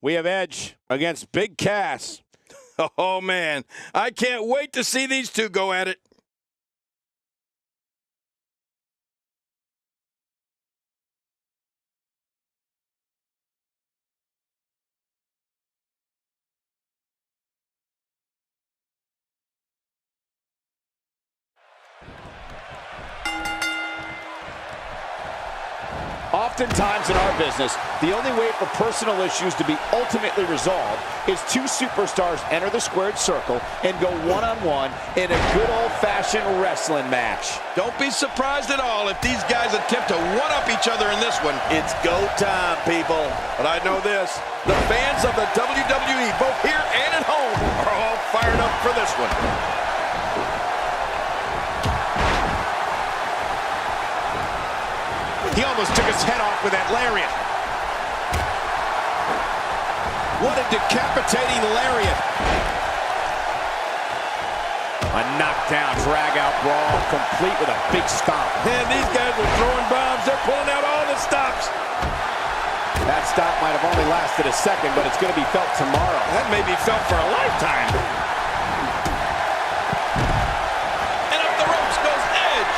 We have Edge against Big Cass. Oh, man. I can't wait to see these two go at it. Oftentimes in our business, the only way for personal issues to be ultimately resolved is two superstars enter the squared circle and go one-on-one in a good old-fashioned wrestling match. Don't be surprised at all if these guys attempt to one-up each other in this one. It's go time, people. But I know this, the fans of the WWE, both here and at home, are all fired up for this one. He almost took his head off with that lariat. What a decapitating lariat. A knockdown, drag-out brawl, complete with a big stomp. Man, these guys are throwing bombs. They're pulling out all the stops. That stop might have only lasted a second, but it's going to be felt tomorrow. That may be felt for a lifetime. And up the ropes goes Edge.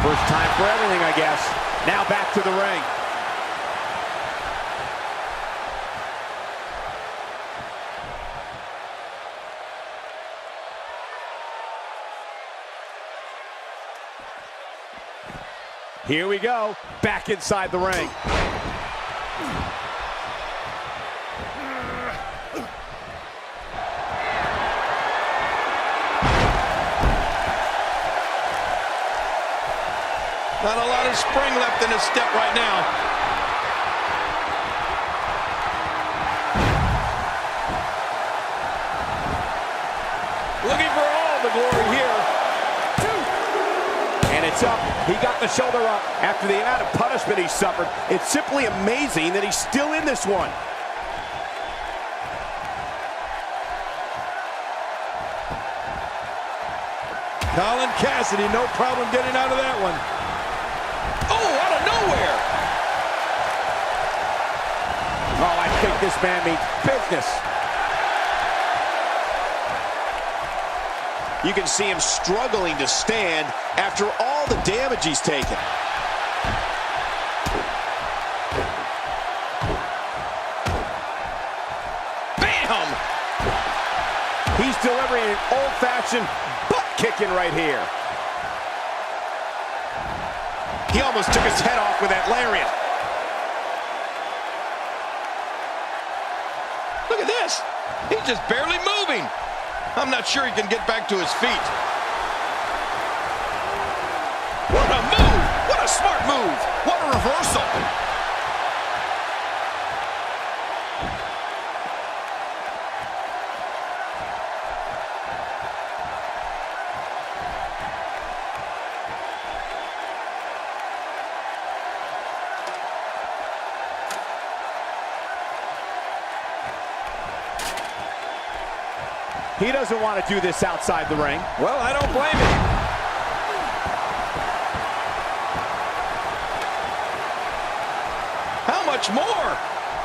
First time for everything, I guess. Now back to the ring. Here we go, back inside the ring. Not a lot of spring left in his step right now. Looking for all the glory here. And it's up. He got the shoulder up after the amount of punishment he suffered. It's simply amazing that he's still in this one. Colin Cassidy, no problem getting out of that one. Oh, out of nowhere. Oh, I think this man means business. You can see him struggling to stand after all the damage he's taken. Bam! He's delivering an old-fashioned butt kicking right here. He almost took his head off with that lariat. Look at this. He's just barely moving. I'm not sure he can get back to his feet. What a move! What a smart move! What a reversal! He doesn't want to do this outside the ring. Well, I don't blame him. How much more?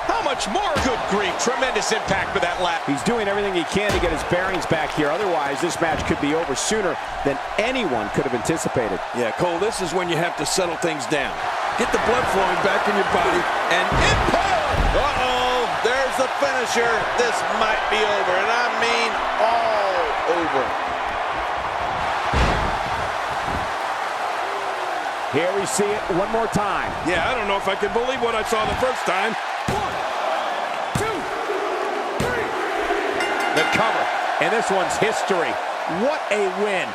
How much more? Good grief, tremendous impact with that lap. He's doing everything he can to get his bearings back here. Otherwise, this match could be over sooner than anyone could have anticipated. Yeah, Cole, this is when you have to settle things down. Get the blood flowing back in your body and impact! Uh-oh, there's the finisher. This might be over, and I mean all over. Here we see it one more time. Yeah, I don't know if I can believe what I saw the first time. 1, 2, 3. The cover, and this one's history. What a win.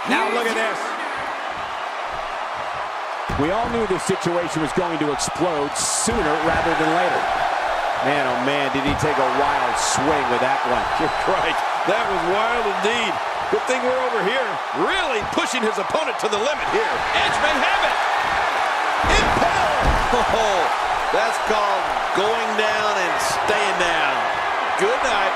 Now look at this. We all knew this situation was going to explode sooner rather than later. Man, oh man, did he take a wild swing with that one. You're right. That was wild indeed. Good thing we're over here, really pushing his opponent to the limit here. Edge may have it. Impale. That's called going down and staying down. Good night.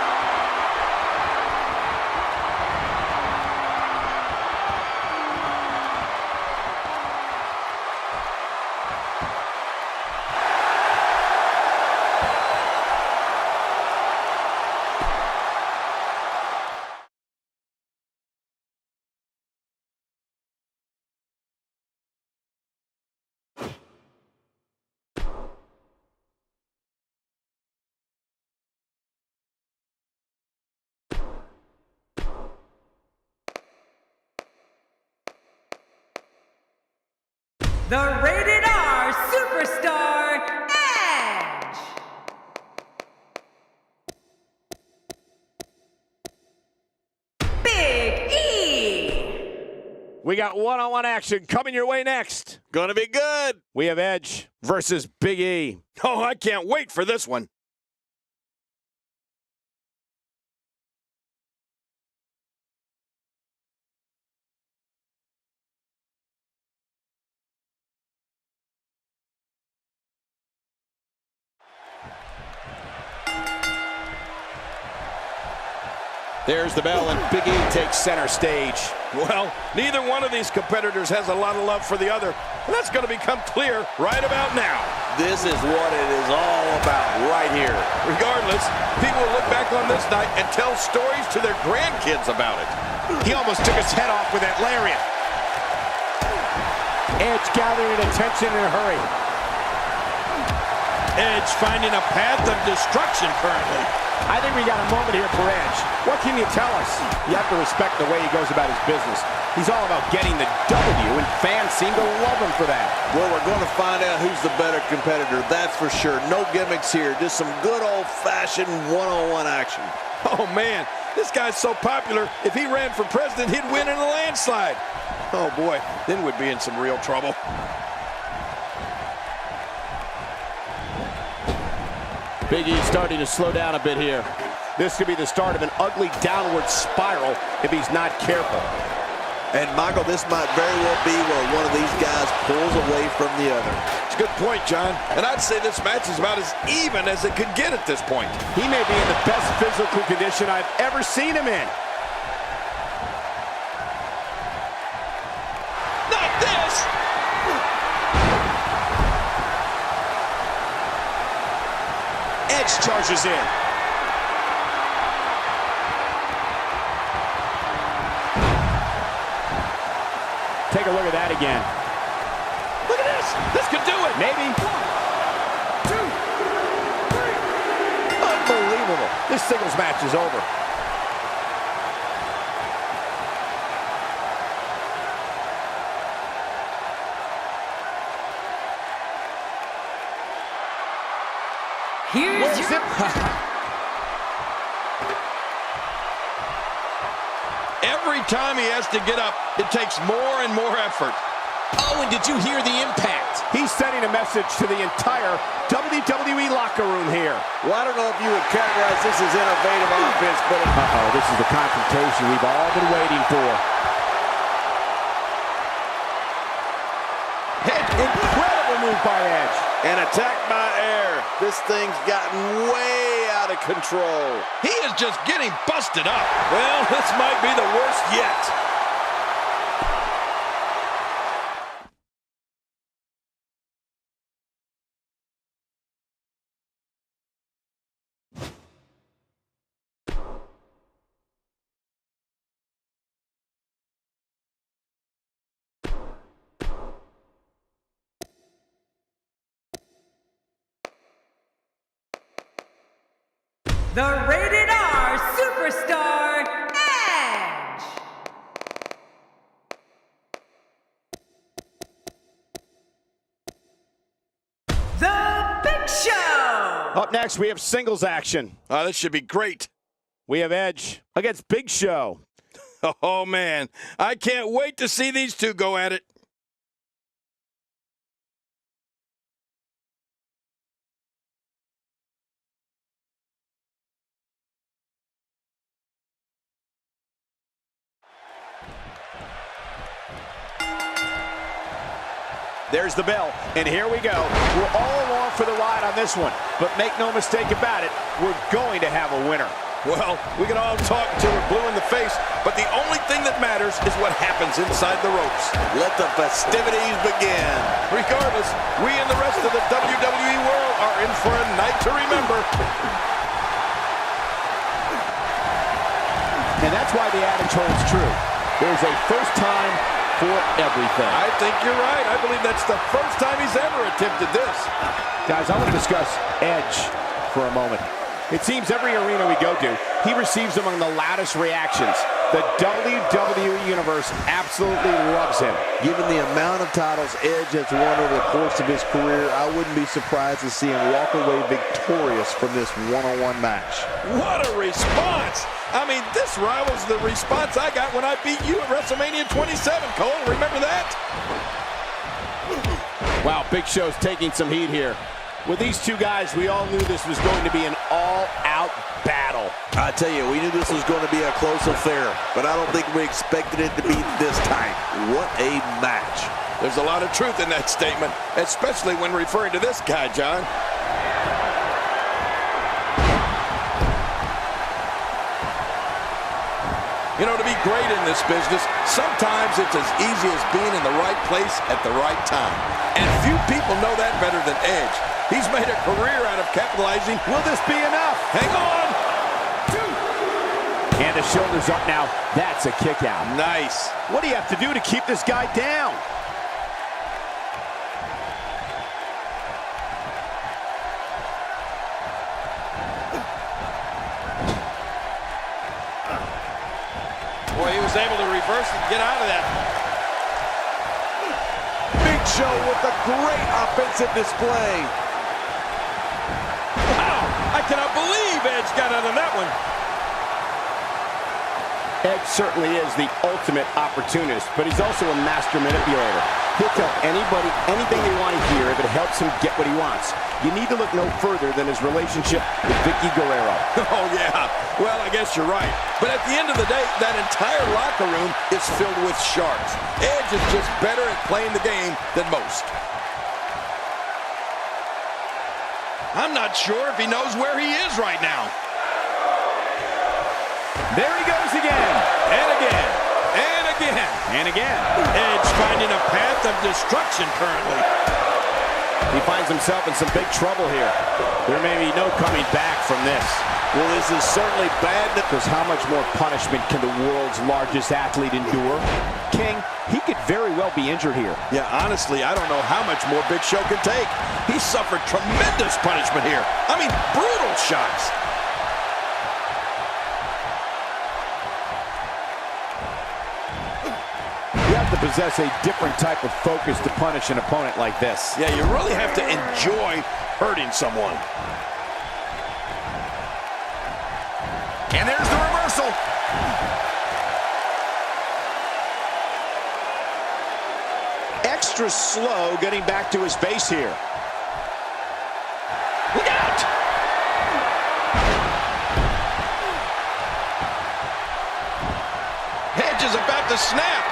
The Rated R Superstar, Edge! Big E! We got one-on-one action coming your way next. Gonna be good. We have Edge versus Big E. Oh, I can't wait for this one. There's the bell, and Big E takes center stage. Well, neither one of these competitors has a lot of love for the other, and that's going to become clear right about now. This is what it is all about right here. Regardless, people will look back on this night and tell stories to their grandkids about it. He almost took his head off with that lariat. Edge gathering attention in a hurry. Edge finding a path of destruction currently. I think we got a moment here for Edge. What can you tell us? You have to respect the way he goes about his business. He's all about getting the W, and fans seem to love him for that. Well, we're going to find out who's the better competitor, that's for sure. No gimmicks here, just some good old-fashioned one-on-one action. Oh, man, this guy's so popular, if he ran for president, he'd win in a landslide. Oh, boy, then we'd be in some real trouble. Big E starting to slow down a bit here. This could be the start of an ugly downward spiral if he's not careful. And, Michael, this might very well be where one of these guys pulls away from the other. It's a good point, John. And I'd say this match is about as even as it could get at this point. He may be in the best physical condition I've ever seen him in. Not this! Edge charges in. Take a look at that again. Look at this! This could do it! Maybe. 1, 2, 3. Unbelievable. This singles match is over. Here's your... Every time he has to get up, it takes more and more effort. Oh, and did you hear the impact? He's sending a message to the entire WWE locker room here. Well, I don't know if you would categorize this as innovative offense, but... Uh-oh, this is the confrontation we've all been waiting for. Incredible move by Edge. An attack by air. This thing's gotten way out of control. He is just getting busted up. Well, this might be the worst yet. The Rated R Superstar, Edge! The Big Show! Up next, we have singles action. Oh, this should be great. We have Edge against Big Show. Oh, man. I can't wait to see these two go at it. There's the bell, and here we go. We're all along for the ride. on this one, but make no mistake about it, we're going to have a winner. Well, we can all talk until we're blue in the face, but the only thing that matters is what happens inside the ropes. Let the festivities begin. Regardless, we and the rest of the WWE world are in for a night to remember. And that's why the adage holds true. There's a first time for everything. I think you're right. I believe that's the first time he's ever attempted this. Guys, I want to discuss Edge for a moment. It seems every arena we go to, he receives among the loudest reactions. The WWE Universe absolutely loves him. Given the amount of titles Edge has won over the course of his career, I wouldn't be surprised to see him walk away victorious from this one-on-one match. What a response! I mean, this rivals the response I got when I beat you at WrestleMania 27, Cole. Remember that? Wow, Big Show's taking some heat here. With these two guys, we all knew this was going to be an all-out battle. I tell you, we knew this was going to be a close affair, but I don't think we expected it to be this tight. What a match. There's a lot of truth in that statement, especially when referring to this guy, John. You know, to be great in this business, sometimes it's as easy as being in the right place at the right time. And few people know that better than Edge. He's made a career out of capitalizing. Will this be enough? Hang on! And the shoulder's up now. That's a kick out. Nice. What do you have to do to keep this guy down? Boy, he was able to reverse and get out of that. Big Show with a great offensive display. Wow, I cannot believe Edge got out of that one. Edge certainly is the ultimate opportunist, but he's also a master manipulator. He'll tell anybody anything they want to hear if it helps him get what he wants. You need to look no further than his relationship with Vicky Guerrero. Oh, yeah. Well, I guess you're right. But at the end of the day, that entire locker room is filled with sharks. Edge is just better at playing the game than most. I'm not sure if he knows where he is right now. There he goes again. And again. And again. And again. Edge finding a path of destruction currently. He finds himself in some big trouble here. There may be no coming back from this. Well, this is certainly bad. Because how much more punishment can the world's largest athlete endure? King, he could very well be injured here. Yeah, honestly, I don't know how much more Big Show can take. He suffered tremendous punishment here. I mean, brutal shots. You have to possess a different type of focus to punish an opponent like this. Yeah, you really have to enjoy hurting someone. And there's the reversal. Extra slow getting back to his base here. Look out! Edge is about to snap.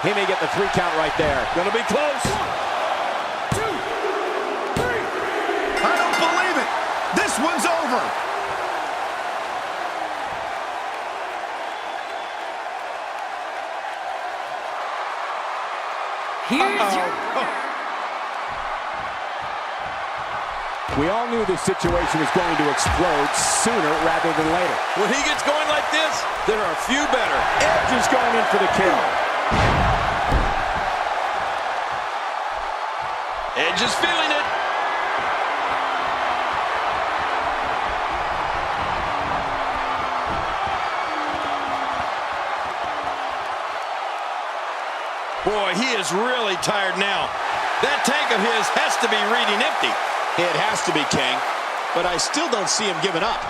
He may get the 3 count right there. Gonna be close. 1, 2, 3. I don't believe it. This one's over. Here's your We all knew this situation was going to explode sooner rather than later. When he gets going like this, there are a few better. Edge is going in for the kill. Edge is feeling it. Boy, he is really tired now. That tank of his has to be reading empty. It has to be, King, but I still don't see him giving up.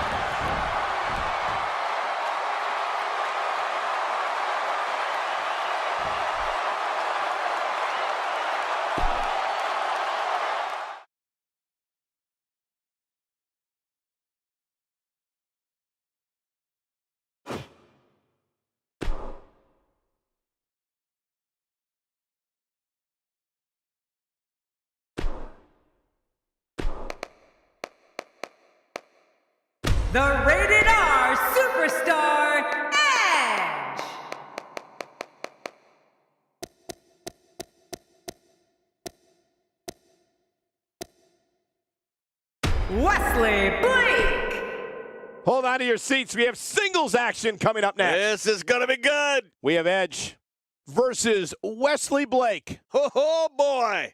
the Rated R Superstar, Edge. Wesley Blake. Hold on to your seats. We have singles action coming up next. This is going to be good. We have Edge versus Wesley Blake. Oh, boy.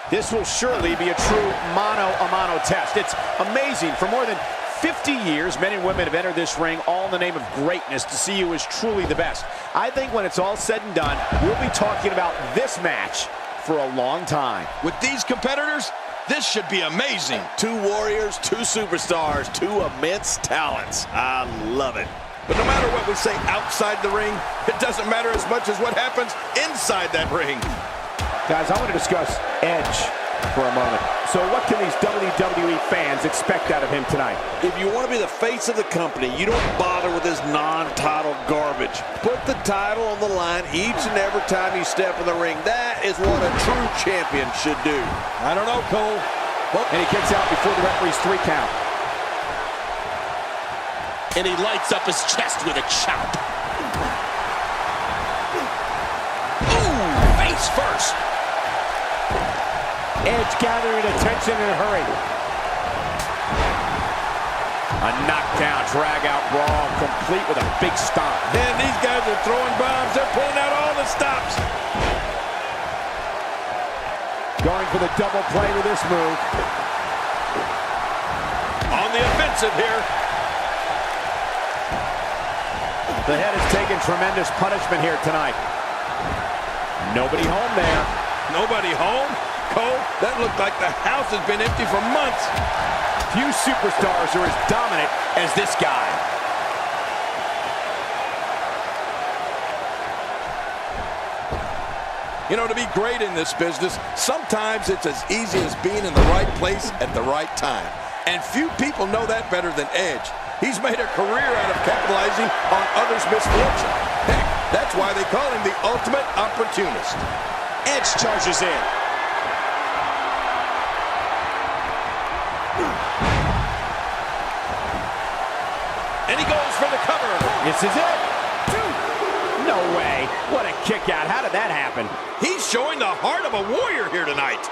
This will surely be a true mano-a-mano test. It's amazing. For more than 50 years, men and women have entered this ring all in the name of greatness to see who is truly the best. I think when it's all said and done, we'll be talking about this match for a long time. With these competitors, this should be amazing. Two warriors, two superstars, two immense talents. I love it. But no matter what we say outside the ring, it doesn't matter as much as what happens inside that ring. Guys, I want to discuss Edge for a moment. So what can these WWE fans expect out of him tonight? If you want to be the face of the company, you don't bother with this non-title garbage. Put the title on the line each and every time you step in the ring. That is what a true champion should do. I don't know, Cole. And he kicks out before the referee's 3 count. And he lights up his chest with a chop. Ooh, face first. Edge gathering attention in a hurry. A knockdown, drag-out brawl, complete with a big stomp. And these guys are throwing bombs. They're pulling out all the stops. Going for the double play with this move. On the offensive here. The head has taken tremendous punishment here tonight. Nobody home there. Nobody home? Cole, that looked like the house has been empty for months. Few superstars are as dominant as this guy. You know, to be great in this business, sometimes it's as easy as being in the right place at the right time. And few people know that better than Edge. He's made a career out of capitalizing on others' misfortune. Heck, that's why they call him the ultimate opportunist. Edge charges in. And he goes for the cover. This is it. No way. What a kick out. How did that happen? He's showing the heart of a warrior here tonight.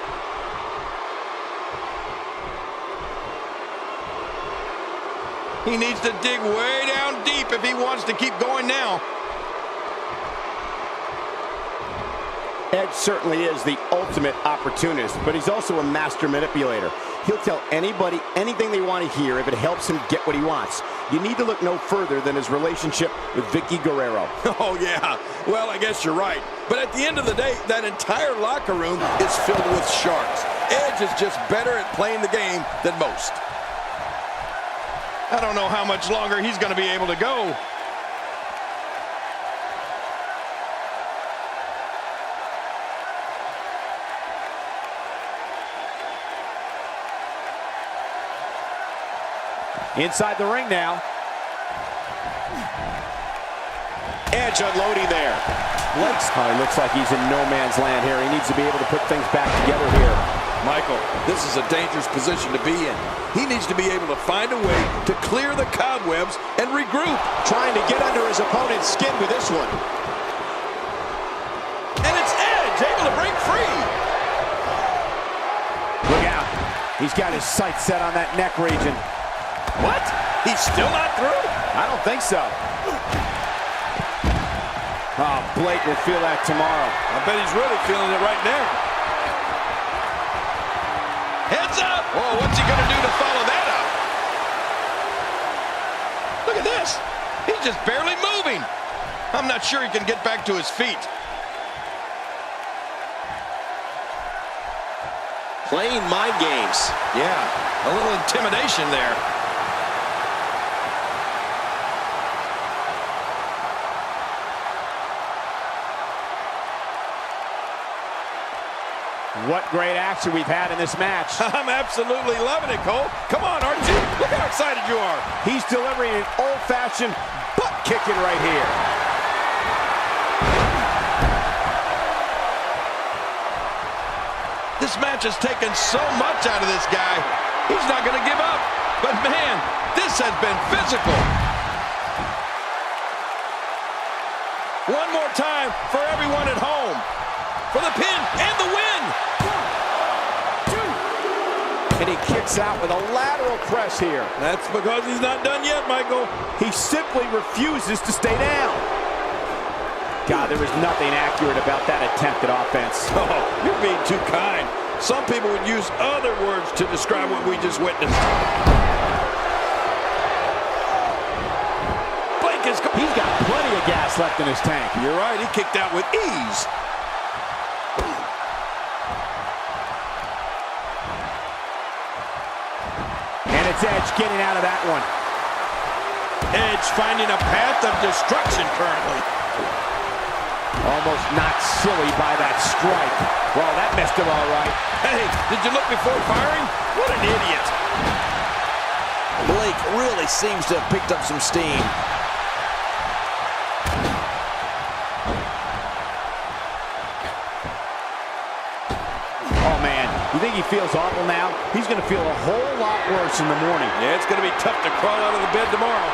He needs to dig way down deep if he wants to keep going now. Edge certainly is the ultimate opportunist, but he's also a master manipulator. He'll tell anybody anything they want to hear if it helps him get what he wants. You need to look no further than his relationship with Vicky Guerrero. Oh, yeah. Well, I guess you're right. But at the end of the day, that entire locker room is filled with sharks. Edge is just better at playing the game than most. I don't know how much longer he's going to be able to go. Inside the ring now. Edge unloading there. Blake's looks like he's in no man's land here. He needs to be able to put things back together here. Michael, this is a dangerous position to be in. He needs to be able to find a way to clear the cobwebs and regroup. Trying to get under his opponent's skin with this one. And it's Edge able to break free. Look out. He's got his sights set on that neck region. What? He's still not through? I don't think so. Oh, Blake will feel that tomorrow. I bet he's really feeling it right now. Heads up! Whoa, what's he going to do to follow that up? Look at this. He's just barely moving. I'm not sure he can get back to his feet. Playing mind games. Yeah, a little intimidation there. what great action we've had in this match. I'm absolutely loving it, Cole. Come on, aren't you? Look how excited you are. He's delivering an old-fashioned butt kicking right here. This match has taken so much out of this guy. He's not going to give up. But man, this has been physical. One more time for everyone at home. For the pin and the win. 1, 2. And he kicks out with a lateral press here. That's because he's not done yet, Michael. He simply refuses to stay down. God, there was nothing accurate about that attempted offense. Oh, you're being too kind. Some people would use other words to describe what we just witnessed. He's got plenty of gas left in his tank. You're right, he kicked out with ease. And it's Edge getting out of that one. Edge finding a path of destruction currently. Almost knocked silly by that strike. Well, that messed him all right. Hey, did you look before firing? What an idiot. Blake really seems to have picked up some steam. Oh, man, you think he feels awful now? He's going to feel a whole lot worse in the morning. Yeah, it's going to be tough to crawl out of the bed tomorrow.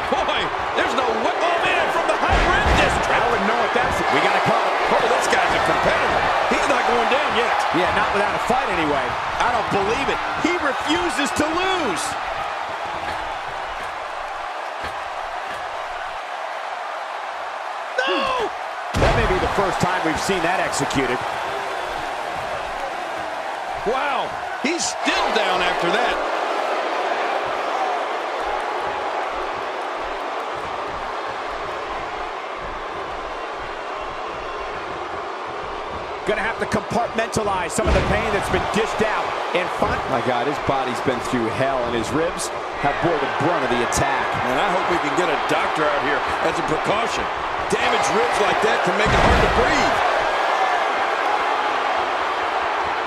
Boy, there's no way. Oh, man, from the high rim district. I wouldn't know what that's. We got to cover. Oh, this guy's a competitor. He's not going down yet. Yeah, not without a fight anyway. I don't believe it. He refuses to lose. No! That may be the first time we've seen that executed. Wow, he's still down after that. Gonna have to compartmentalize some of the pain that's been dished out. And my God, his body's been through hell, and his ribs have bore the brunt of the attack. And I hope we can get a doctor out here as a precaution. Damaged ribs like that can make it hard to breathe.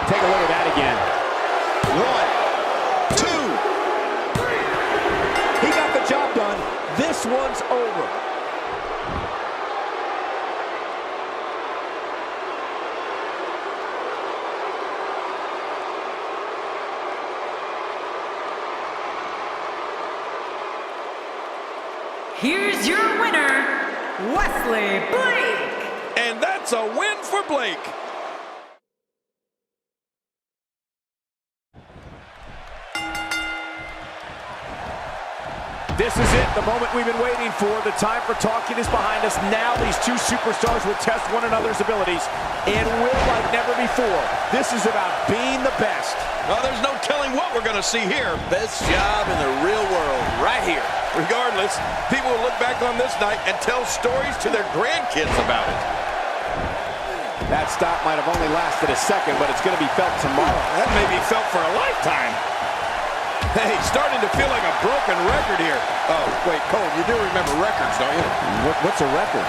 Take a look at that again. 1, 2. He got the job done. This one's over. Here's your winner, Wesley Blake. And that's a win for Blake. This is it, the moment we've been waiting for. The time for talking is behind us. Now these two superstars will test one another's abilities and will like never before. This is about being the best. Well, there's no telling what we're going to see here. Best job in the real world, right here. Regardless, people will look back on this night and tell stories to their grandkids about it. That stop might have only lasted a second, but it's going to be felt tomorrow. That may be felt for a lifetime. Hey, starting to feel like a broken record here. Oh, wait, Cole, you do remember records, don't you? What's a record?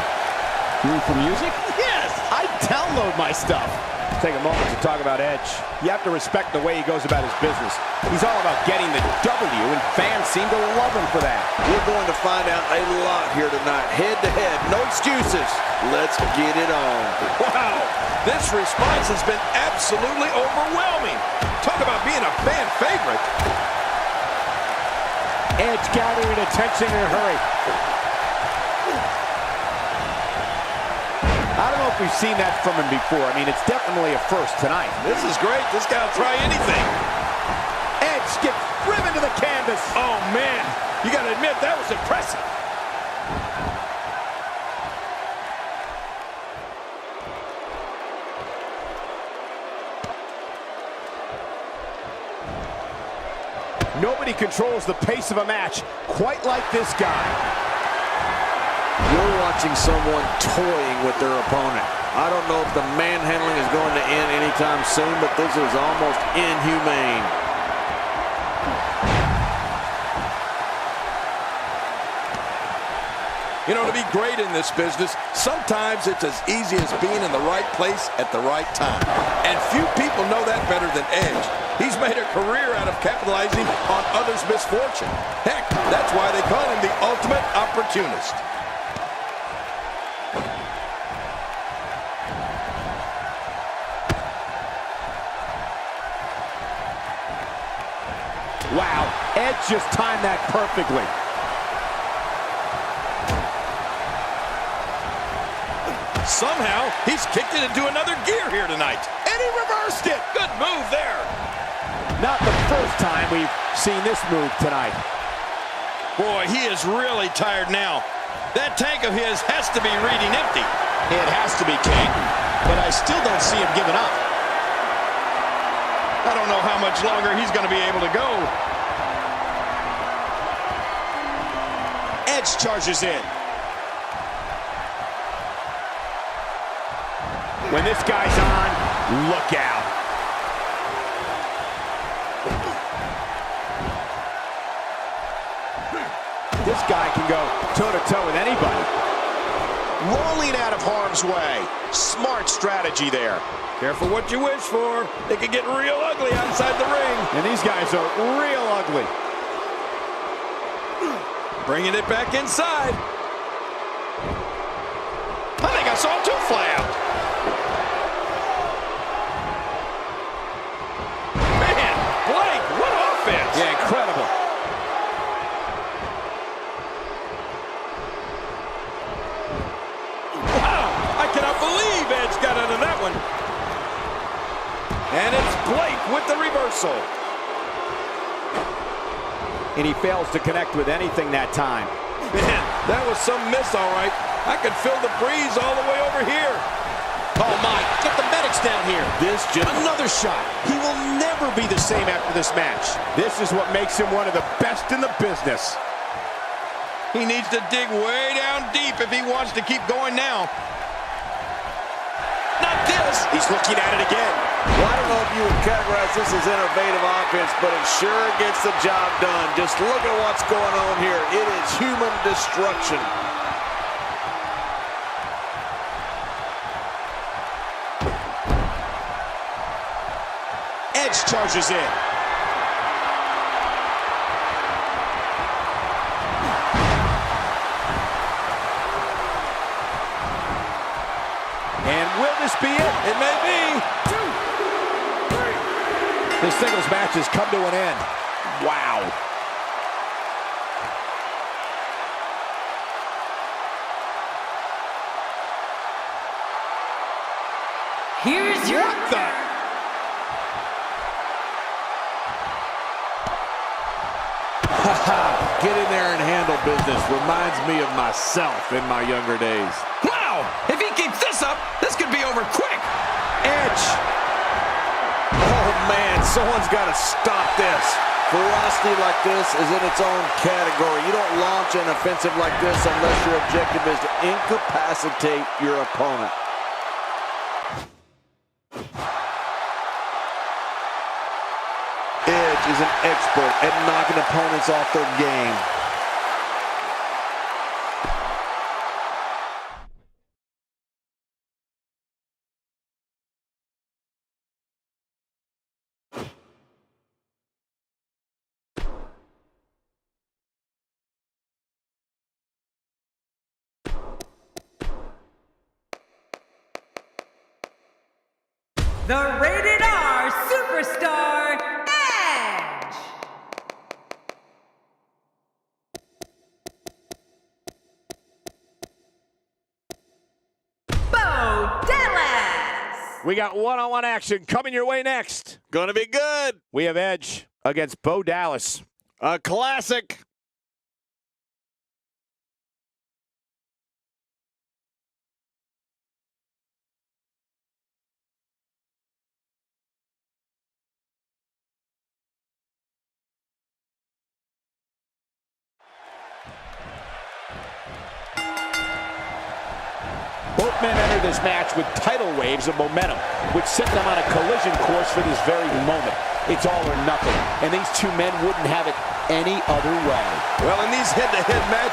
You mean for music? Yes! I download my stuff. Take a moment to talk about Edge. You have to respect the way he goes about his business. He's all about getting the W, and fans seem to love him for that. We're going to find out a lot here tonight. Head to head, no excuses. Let's get it on. Wow, this response has been absolutely overwhelming. Talk about being a fan favorite. Edge gathering attention in a hurry. I don't know if we've seen that from him before. I mean, it's definitely a first tonight. This is great. This guy will try anything. Edge gets driven to the canvas. Oh, man. You got to admit, that was impressive. Nobody controls the pace of a match quite like this guy. You're watching someone toying with their opponent. I don't know if the manhandling is going to end anytime soon, but this is almost inhumane. You know, to be great in this business, sometimes it's as easy as being in the right place at the right time. And few people know that better than Edge. He's made a career out of capitalizing on others' misfortune. Heck, that's why they call him the ultimate opportunist. Wow, Edge just timed that perfectly. Somehow, he's kicked it into another gear here tonight. And he reversed it. Good move there. Not the first time we've seen this move tonight. Boy, he is really tired now. That tank of his has to be reading empty. It has to be, King. But I still don't see him giving up. I don't know how much longer he's going to be able to go. Edge charges in. When this guy's on, look out. This guy can go toe-to-toe with anybody. Rolling out of harm's way. Smart strategy there. Careful what you wish for. It can get real ugly outside the ring. And these guys are real ugly. Bringing it back inside. I think I saw two fly out. Man, Blake, what offense. Yeah, incredible. Wow, I cannot believe Edge got out of that one. And it's Blake with the reversal. And he fails to connect with anything that time. Man, that was some miss, all right. I could feel the breeze all the way over here. Oh, my. Get the medics down here. Another shot. He will never be the same after this match. This is what makes him one of the best in the business. He needs to dig way down deep if he wants to keep going now. Not this. He's looking at it again. Well, I don't know if you would categorize this as innovative offense, but it sure gets the job done. Just look at what's going on here. It is human destruction. Edge charges in. And will this be it? It may be. 2, 3. This singles match has come to an end. Wow. Here's your Get in there and handle business. Reminds me of myself in my younger days. Wow! If he keeps this up, this could be over quick. Edge. Oh, man, someone's got to stop this. Ferocity like this is in its own category. You don't launch an offensive like this unless your objective is to incapacitate your opponent. Edge is an expert at knocking opponents off their game. the Rated R Superstar, Edge. Bo Dallas. We got one-on-one action coming your way next. Gonna be good. We have Edge against Bo Dallas. A classic. Both men entered this match with tidal waves of momentum, which set them on a collision course for this very moment. It's all or nothing, and these two men wouldn't have it any other way. Well, in these head-to-head matches,